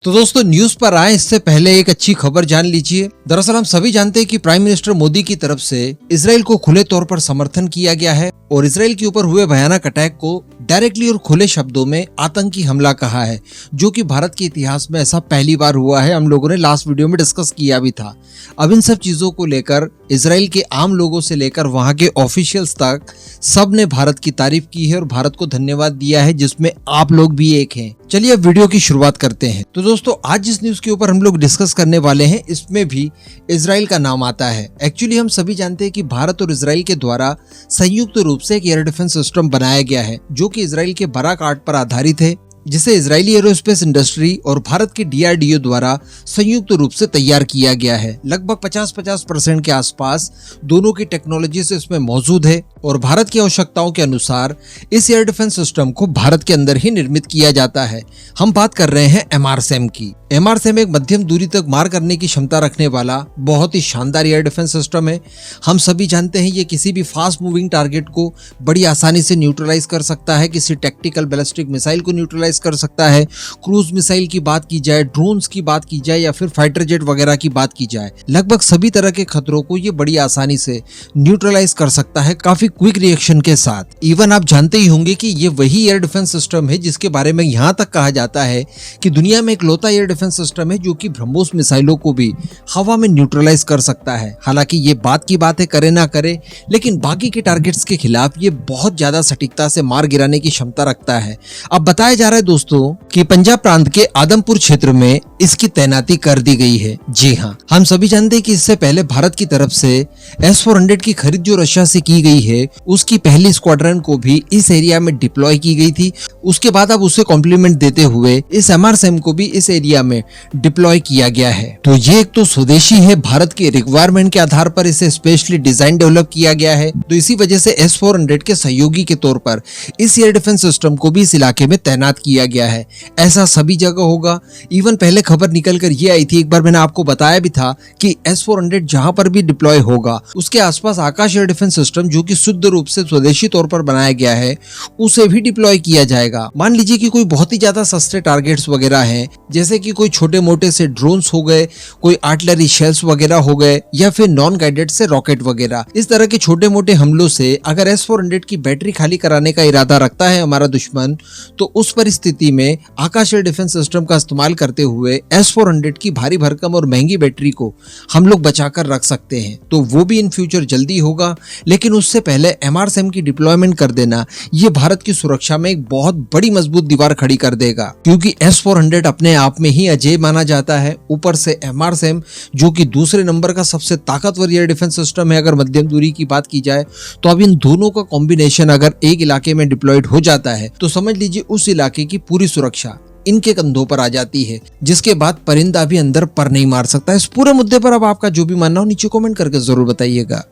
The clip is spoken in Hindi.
तो दोस्तों न्यूज पर आए इससे पहले एक अच्छी खबर जान लीजिए। दरअसल हम सभी जानते हैं कि प्राइम मिनिस्टर मोदी की तरफ से इजराइल को खुले तौर पर समर्थन किया गया है और इजराइल के ऊपर हुए भयानक अटैक को डायरेक्टली और खुले शब्दों में आतंकी हमला कहा है, जो कि भारत के इतिहास में ऐसा पहली बार हुआ है। हम लोगों ने लास्ट वीडियो में डिस्कस किया भी था। अब इन सब चीजों को लेकर इजराइल के आम लोगों से लेकर वहां के ऑफिशियल्स तक सब ने भारत की तारीफ की है और भारत को धन्यवाद दिया है, जिसमें आप लोग भी एक हैं। चलिए अब वीडियो की शुरुआत करते हैं। तो दोस्तों आज जिस न्यूज के ऊपर हम लोग डिस्कस करने वाले हैं इसमें भी इजराइल का नाम आता है। एक्चुअली हम सभी जानते हैं कि भारत और इजराइल के द्वारा संयुक्त रूप से एक एयर डिफेंस सिस्टम बनाया गया है, जो कि इजराइल के बराक आर्ट पर आधारित है, जिसे इजरायली एरोस्पेस इंडस्ट्री और भारत के DRDO द्वारा संयुक्त रूप से तैयार किया गया है। लगभग 50% के आसपास दोनों की टेक्नोलॉजी से इसमें मौजूद है और भारत की आवश्यकताओं के अनुसार इस एयर डिफेंस सिस्टम को भारत के अंदर ही निर्मित किया जाता है। हम बात कर रहे हैं MRSAM की। MRSAM एक मध्यम दूरी तक मार करने की क्षमता रखने वाला बहुत ही शानदार एयर डिफेंस सिस्टम है। हम सभी जानते हैं ये किसी भी फास्ट मूविंग टारगेट को बड़ी आसानी से न्यूट्रलाइज कर सकता है, किसी टैक्टिकल बैलिस्टिक मिसाइल को न्यूट्रलाइज कर सकता है। क्रूज मिसाइल की बात की जाए, ड्रोन्स की बात की जाए या फिर फाइटर जेट वगैरह की बात की जाए, लगभग सभी तरह के खतरों को ये बड़ी आसानी से न्यूट्रलाइज कर सकता है, काफी क्विक रिएक्शन के साथ। इवन आप जानते ही होंगे कि ये वही एयर डिफेंस सिस्टम है जिसके बारे में यहाँ तक कहा जाता है कि दुनिया में इकलौता एयर डिफेंस सिस्टम है जो कि ब्रह्मोस मिसाइलों को भी हवा में न्यूट्रलाइज कर सकता है। हालांकि ये बात की बात है, करे ना करे, लेकिन बाकी के टारगेट्स के खिलाफ ये बहुत ज्यादा सटीकता से मार गिराने की क्षमता रखता है। अब बताया जा रहा है दोस्तों कि पंजाब प्रांत के आदमपुर क्षेत्र में इसकी तैनाती कर दी गई है। जी हाँ, हम सभी जानते हैं कि इससे पहले भारत की तरफ से S-400 की खरीद जो रशिया से की गई है, उसकी पहली स्क्वाड्रन को भी इस एरिया में डिप्लॉय की गई थी। उसके बाद अब उसे कॉम्प्लीमेंट देते हुए इस MRSAM को भी इस एरिया में डिप्लॉय किया गया है। तो ये एक तो स्वदेशी है, भारत के रिक्वायरमेंट के आधार पर इसे स्पेशली डिजाइन डेवलप किया गया है। तो इसी वजह से S-400 के सहयोगी के तौर पर इस एयर डिफेंस सिस्टम को भी इस इलाके में तैनात किया गया है। ऐसा सभी जगह होगा। इवन पहले खबर निकल कर ये आई थी, एक बार मैंने आपको बताया भी था कि S-400 जहां पर भी डिप्लॉय होगा उसके आसपास आकाश एयर डिफेंस सिस्टम, जो कि शुद्ध रूप से स्वदेशी तौर पर बनाया गया है, उसे भी डिप्लॉय किया जाएगा। मान लीजिए कि कोई बहुत ही ज्यादा सस्ते टारगेट्स वगैरह हैं, जैसे कि कोई छोटे मोटे से ड्रोन्स हो गए, कोई आर्टिलरी शेल्स वगैरह हो गए, या फिर नॉन गाइडेड से रॉकेट वगैरह। इस तरह के छोटे मोटे हमलों से अगर S-400 की बैटरी खाली कराने का इरादा रखता है हमारा दुश्मन, तो उस परिस्थिति में आकाश एयर डिफेंस सिस्टम का इस्तेमाल करते हुए S-400 की भारी भरकम और महंगी बैटरी को हम लोग बचाकर रख सकते हैं। तो वो भी इन फ्यूचर जल्दी होगा, लेकिन उससे पहले MRSAM की डिप्लॉयमेंट कर देना ये भारत की सुरक्षा में एक बहुत बड़ी मजबूत दीवार खड़ी कर देगा, क्योंकि S-400 अपने आप में ही अजय माना जाता है। ऊपर से MRSAM जो कि दूसरे नंबर का सबसे ताकतवर एयर डिफेंस सिस्टम है अगर मध्यम दूरी की बात की जाए, तो अब इन दोनों का कॉम्बिनेशन अगर एक इलाके में डिप्लॉयड हो जाता है तो समझ लीजिए उस इलाके की पूरी सुरक्षा इनके कंधों पर आ जाती है, जिसके बाद परिंदा भी अंदर पर नहीं मार सकता। इस पूरे मुद्दे पर अब आपका जो भी मानना हो नीचे कमेंट करके जरूर बताइएगा।